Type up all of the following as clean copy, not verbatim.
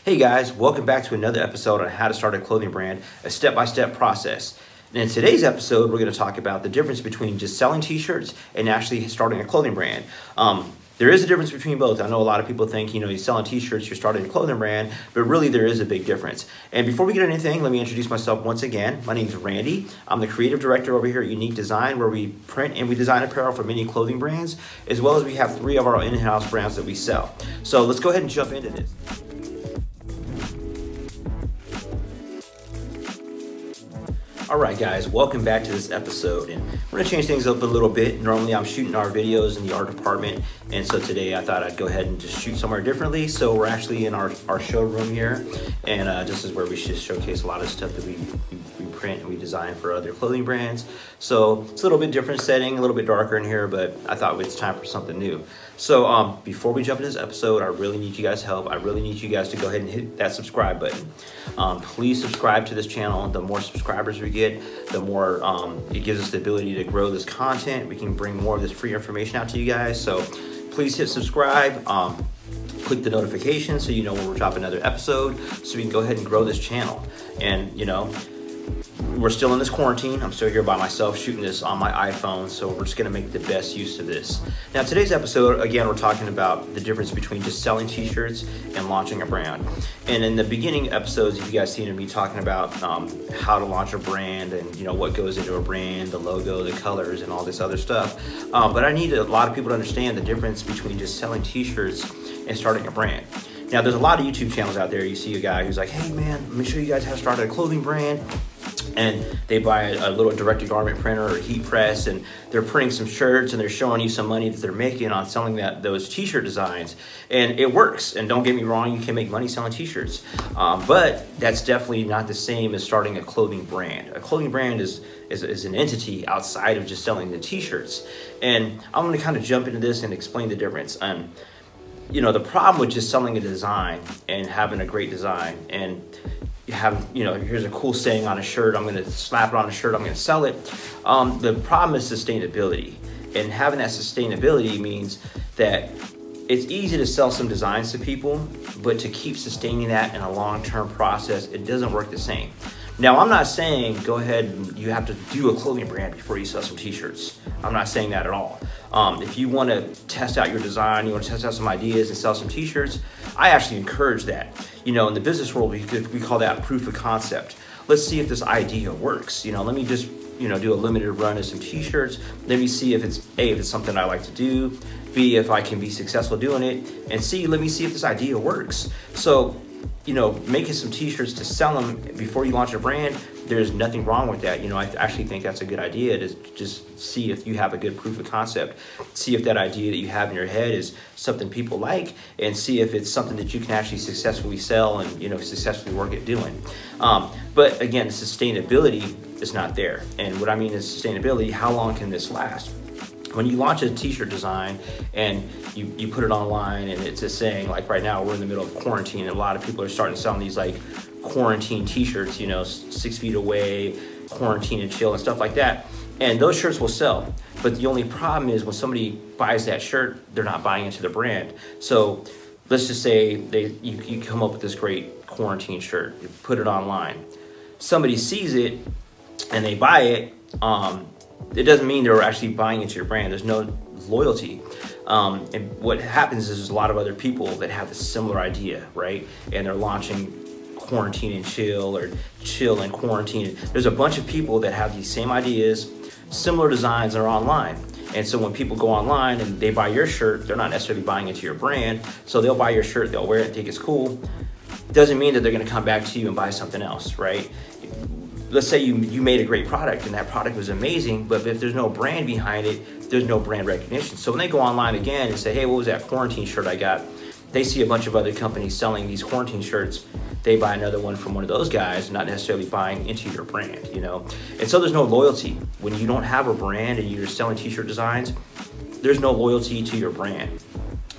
Hey guys, welcome back to another episode on how to start a clothing brand, a step-by-step process. And in today's episode, we're going to talk about the difference between just selling t-shirts and actually starting a clothing brand. There is a difference between both. I know a lot of people think, you're selling t-shirts, you're starting a clothing brand, but really there is a big difference. And before we get into anything, let me introduce myself once again. My name is Randy. I'm the creative director over here at Unique Design, where we print and we design apparel for many clothing brands, as well as we have 3 of our in-house brands that we sell. So let's go ahead and jump into this. All right, guys, welcome back to this episode, and we're gonna change things up a little bit. Normally I'm shooting our videos in the art department, and so today I thought I'd go ahead and just shoot somewhere differently. So we're actually in our showroom here, and this is where we just showcase a lot of stuff that we print and we design for other clothing brands. So it's a little bit different setting, a little bit darker in here, but I thought it's time for something new. So before we jump into this episode, I really need you guys' help. I really need you guys to go ahead and hit that subscribe button. Please subscribe to this channel. The more subscribers we get, the more it gives us the ability to grow this content. We can bring more of this free information out to you guys. So please hit subscribe. Click the notification so you know when we're dropping another episode, so we can go ahead and grow this channel. And we're still in this quarantine. I'm still here by myself shooting this on my iPhone, so we're just gonna make the best use of this. Now, today's episode, again, we're talking about the difference between just selling t-shirts and launching a brand. And in the beginning episodes, you guys seen me talking about how to launch a brand and what goes into a brand, the logo, the colors, and all this other stuff. But I need a lot of people to understand the difference between just selling t-shirts and starting a brand. Now, there's a lot of YouTube channels out there. You see a guy who's like, hey man, let me show you guys how to start a clothing brand. And they buy a little direct-to-garment printer or heat press, and they're printing some shirts, and they're showing you some money that they're making on selling those t-shirt designs. And it works, and don't get me wrong, you can make money selling t-shirts. But that's definitely not the same as starting a clothing brand. A clothing brand is an entity outside of just selling the t-shirts. And I'm gonna kind of jump into this and explain the difference. The problem with just selling a design and having a great design, and here's a cool saying on a shirt, I'm gonna slap it on a shirt, I'm gonna sell it. The problem is sustainability. And having that sustainability means that it's easy to sell some designs to people, but to keep sustaining that in a long-term process, it doesn't work the same. Now, I'm not saying go ahead and you have to do a clothing brand before you sell some t-shirts. I'm not saying that at all. If you want to test out your design, you want to test out some ideas and sell some t-shirts, I actually encourage that. In the business world, we call that proof of concept. Let's see if this idea works. Let me just do a limited run of some t-shirts. Let me see if it's something I like to do. B, if I can be successful doing it. And C, let me see if this idea works. So, making some t-shirts to sell them before you launch a brand, there's nothing wrong with that. I actually think that's a good idea, to just see if you have a good proof of concept, see if that idea that you have in your head is something people like, and see if it's something that you can actually successfully sell and successfully work at doing. But again, sustainability is not there. And what I mean is sustainability, how long can this last? When you launch a t-shirt design and you put it online, and it's just saying, like right now we're in the middle of quarantine, and a lot of people are starting to sell these like quarantine t-shirts, 6 feet away, quarantine and chill and stuff like that. And those shirts will sell. But the only problem is when somebody buys that shirt, they're not buying into the brand. So let's just say you come up with this great quarantine shirt, you put it online. Somebody sees it and they buy it. It doesn't mean they're actually buying into your brand. There's no loyalty. And what happens is there's a lot of other people that have a similar idea, right? And they're launching quarantine and chill, or chill and quarantine. There's a bunch of people that have these same ideas, similar designs, that are online. And so when people go online and they buy your shirt, they're not necessarily buying into your brand. So they'll buy your shirt, they'll wear it and think it's cool. Doesn't mean that they're gonna come back to you and buy something else, right? Let's say you made a great product and that product was amazing, but if there's no brand behind it, there's no brand recognition. So when they go online again and say, hey, what was that quarantine shirt I got? They see a bunch of other companies selling these quarantine shirts. They buy another one from one of those guys, not necessarily buying into your brand, And so there's no loyalty. When you don't have a brand and you're selling t-shirt designs, there's no loyalty to your brand.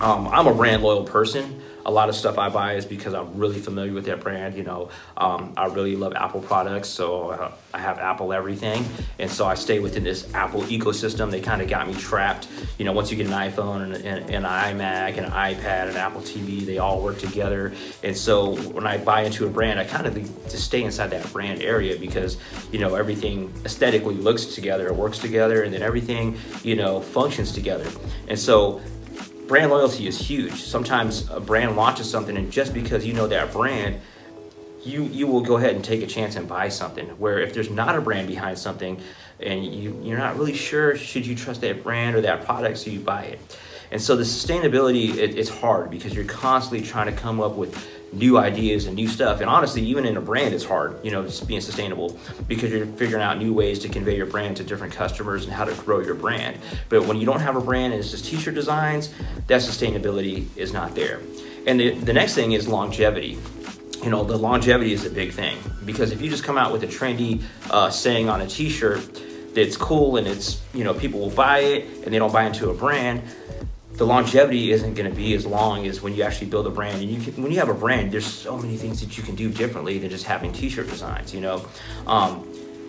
I'm a brand loyal person. a lot of stuff I buy is because I'm really familiar with that brand. You know, I really love Apple products, so I have Apple everything. And so I stay within this Apple ecosystem. They kind of got me trapped. You know, once you get an iPhone and an iMac and an iPad and Apple TV, they all work together. And so when I buy into a brand, I kind of just stay inside that brand area because, you know, everything aesthetically looks together, it works together, and then everything, you know, functions together. And so brand loyalty is huge. Sometimes a brand launches something, and just because you know that brand, you will go ahead and take a chance and buy something. Where if there's not a brand behind something and you're not really sure, should you trust that brand or that product, so you buy it. And so the sustainability, it's hard because you're constantly trying to come up with new ideas and new stuff. And honestly, even in a brand, it's hard, you know, just being sustainable because you're figuring out new ways to convey your brand to different customers and how to grow your brand. But when you don't have a brand and it's just t-shirt designs, that sustainability is not there. And the next thing is longevity. You know, the longevity is a big thing because if you just come out with a trendy saying on a t-shirt that's cool and it's, you know, people will buy it and they don't buy into a brand, the longevity isn't going to be as long as when you actually build a brand. And when you have a brand, there's so many things that you can do differently than just having t-shirt designs, you know.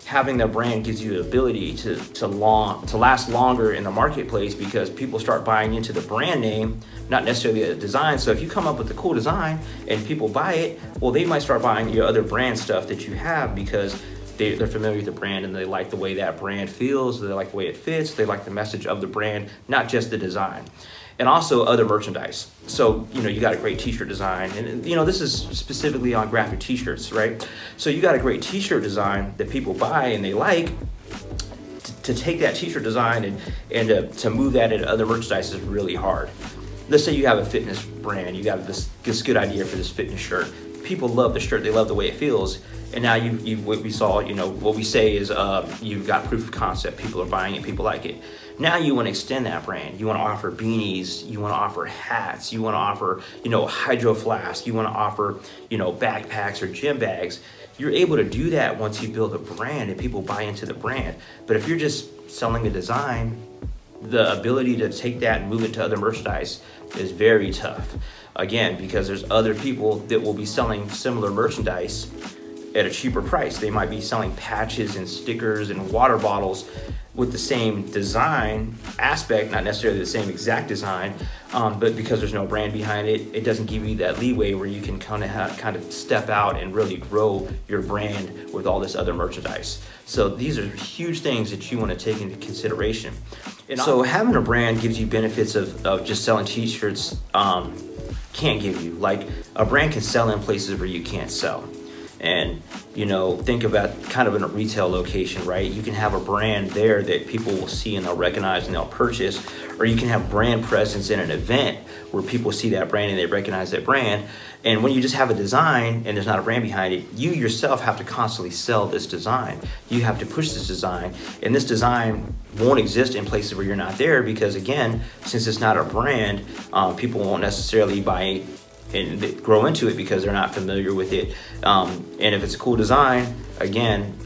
Having the brand gives you the ability to last longer in the marketplace because people start buying into the brand name, not necessarily the design. So if you come up with a cool design and people buy it, well, they might start buying your other brand stuff that you have because they're familiar with the brand and they like the way that brand feels, they like the way it fits, they like the message of the brand, not just the design. And also other merchandise. So, you know, you got a great t-shirt design, and you know, this is specifically on graphic t-shirts, right? So you got a great t-shirt design that people buy and they like. To take that t-shirt design and to move that into other merchandise is really hard. Let's say you have a fitness brand, you got this good idea for this fitness shirt. People love the shirt, they love the way it feels. And now what we saw, you know, what we say is you've got proof of concept. People are buying it, people like it. Now you want to extend that brand. You want to offer beanies, you want to offer hats, you want to offer, you know, hydro flask, you want to offer, you know, backpacks or gym bags. You're able to do that once you build a brand and people buy into the brand. But if you're just selling a design, the ability to take that and move it to other merchandise is very tough. Again, because there's other people that will be selling similar merchandise at a cheaper price. They might be selling patches and stickers and water bottles with the same design aspect, not necessarily the same exact design, but because there's no brand behind it, it doesn't give you that leeway where you can kind of step out and really grow your brand with all this other merchandise. So these are huge things that you want to take into consideration. And so having a brand gives you benefits of just selling t-shirts can't give you. Like a brand can sell in places where you can't sell. And, you know, think about kind of in a retail location, right? You can have a brand there that people will see and they'll recognize and they'll purchase, or you can have brand presence in an event where people see that brand and they recognize that brand. And when you just have a design and there's not a brand behind it, you yourself have to constantly sell this design. You have to push this design, and this design won't exist in places where you're not there because, again, since it's not a brand, people won't necessarily buy and grow into it because they're not familiar with it. And if it's a cool design, again,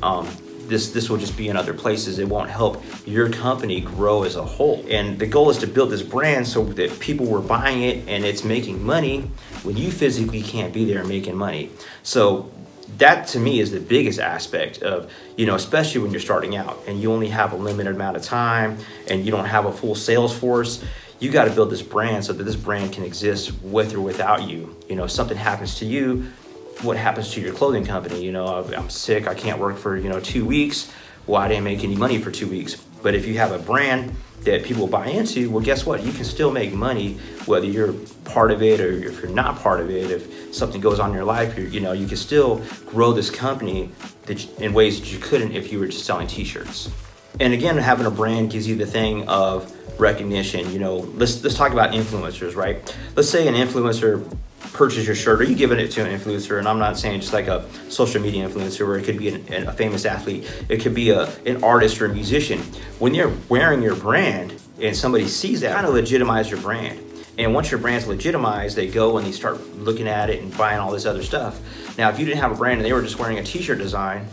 this will just be in other places. It won't help your company grow as a whole. And the goal is to build this brand so that people were buying it and it's making money when you physically can't be there making money. So that to me is the biggest aspect of, you know, especially when you're starting out and you only have a limited amount of time and you don't have a full sales force. You got to build this brand so that this brand can exist with or without you. You know, if something happens to you, what happens to your clothing company? You know, I'm sick, I can't work for, 2 weeks. Well, I didn't make any money for 2 weeks. But if you have a brand that people buy into, well, guess what? You can still make money whether you're part of it or if you're not part of it. If something goes on in your life, you can still grow this company in ways that you couldn't if you were just selling t-shirts. And again, having a brand gives you the thing of recognition. Let's talk about influencers, right? Let's say an influencer purchase your shirt, or you giving it to an influencer, and I'm not saying just like a social media influencer, or it could be a famous athlete, it could be an artist or a musician. When you're wearing your brand and somebody sees that, kind of legitimize your brand. And once your brand's legitimized, they go and they start looking at it and buying all this other stuff. Now, if you didn't have a brand and they were just wearing a t-shirt design,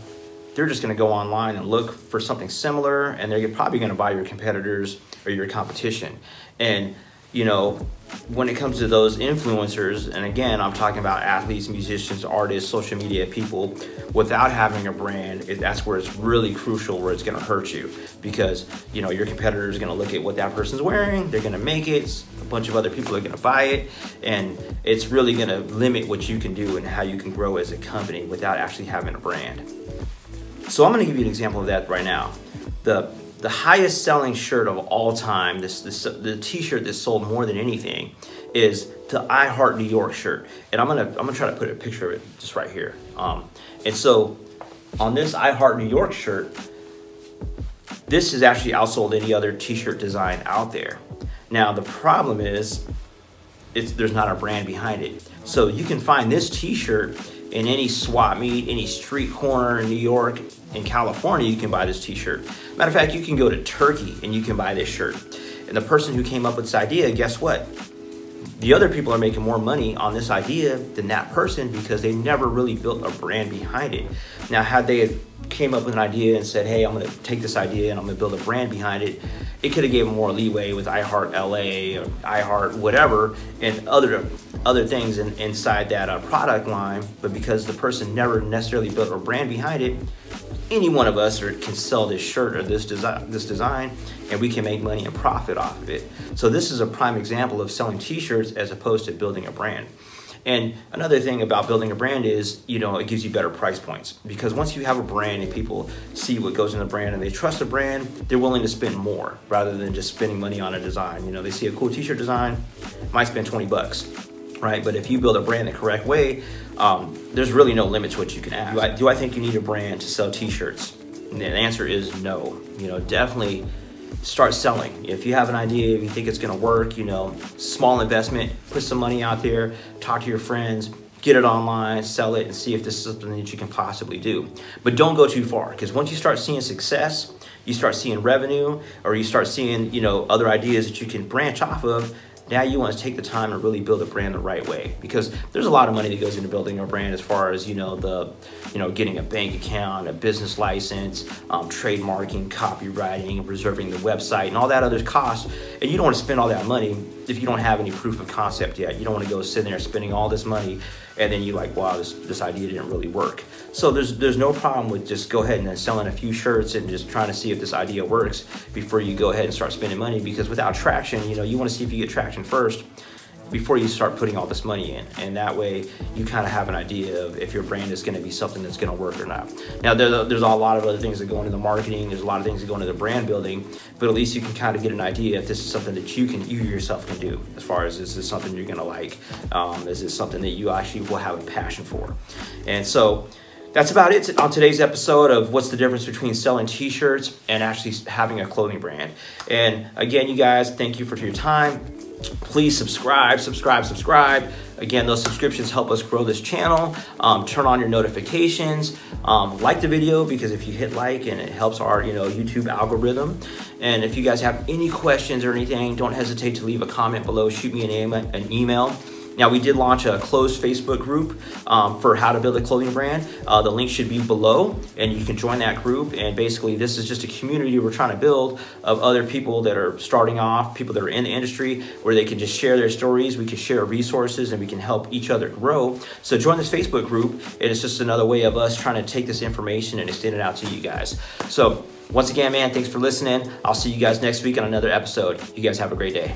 they're just going to go online and look for something similar, and they're probably going to buy your competitors or your competition. And you know, when it comes to those influencers, and again, I'm talking about athletes, musicians, artists, social media people, without having a brand, that's where it's really crucial, where it's gonna hurt you, because, you know, your competitor is gonna look at what that person's wearing, they're gonna make it, a bunch of other people are gonna buy it, and it's really gonna limit what you can do and how you can grow as a company without actually having a brand. So I'm gonna give you an example of that right now. The highest selling shirt of all time, the t-shirt that sold more than anything, is the I Heart New York shirt. And I'm gonna try to put a picture of it just right here. And so on this I Heart New York shirt, this has actually outsold any other t-shirt design out there. Now the problem is, there's not a brand behind it. So you can find this t-shirt in any swap meet, any street corner in New York, in California, you can buy this t-shirt. Matter of fact, you can go to Turkey and you can buy this shirt. And the person who came up with this idea, guess what? The other people are making more money on this idea than that person because they never really built a brand behind it. Now, had they came up with an idea and said, hey, I'm gonna take this idea and I'm gonna build a brand behind it, it could have given more leeway with I Heart LA or I Heart whatever and other things inside that product line. But because the person never necessarily built a brand behind it, any one of us can sell this shirt or this design, and we can make money and profit off of it. So this is a prime example of selling t-shirts as opposed to building a brand. And another thing about building a brand is, you know, it gives you better price points, because once you have a brand and people see what goes in the brand and they trust the brand, they're willing to spend more rather than just spending money on a design. You know, they see a cool t-shirt design, might spend 20 bucks. Right? But if you build a brand the correct way, there's really no limit to what you can add. Do I think you need a brand to sell t-shirts? And the answer is no. You know, definitely start selling. If you have an idea, if you think it's gonna work, you know, small investment, put some money out there, talk to your friends, get it online, sell it, and see if this is something that you can possibly do. But don't go too far, because once you start seeing success, you start seeing revenue, or you start seeing, you know, other ideas that you can branch off of, now you want to take the time and really build a brand the right way, because there's a lot of money that goes into building a brand, as far as, you know, getting a bank account, a business license, trademarking, copywriting, reserving the website, and all that other costs. And you don't want to spend all that money if you don't have any proof of concept yet. You don't want to go sitting there spending all this money and then you're like, wow, this idea didn't really work. So there's no problem with just go ahead and then selling a few shirts and just trying to see if this idea works before you go ahead and start spending money, because without traction, you know, you want to see if you get traction first before you start putting all this money in. And that way you kind of have an idea of if your brand is going to be something that's going to work or not. Now there's a lot of other things that go into the marketing, there's a lot of things that go into the brand building, but at least you can kind of get an idea if this is something that you yourself can do, as far as, is this something you're going to like, is this something that you actually will have a passion for. And so that's about it on today's episode of what's the difference between selling t-shirts and actually having a clothing brand. And again, you guys, thank you for your time. Please subscribe. Again, those subscriptions help us grow this channel. Turn on your notifications. Like the video, because if you hit like, and it helps our, you know, YouTube algorithm. And if you guys have any questions or anything, don't hesitate to leave a comment below. Shoot me an email. Now, we did launch a closed Facebook group for how to build a clothing brand. The link should be below, and you can join that group. And basically, this is just a community we're trying to build of other people that are starting off, people that are in the industry, where they can just share their stories, we can share resources, and we can help each other grow. So join this Facebook group, and it's just another way of us trying to take this information and extend it out to you guys. So once again, man, thanks for listening. I'll see you guys next week on another episode. You guys have a great day.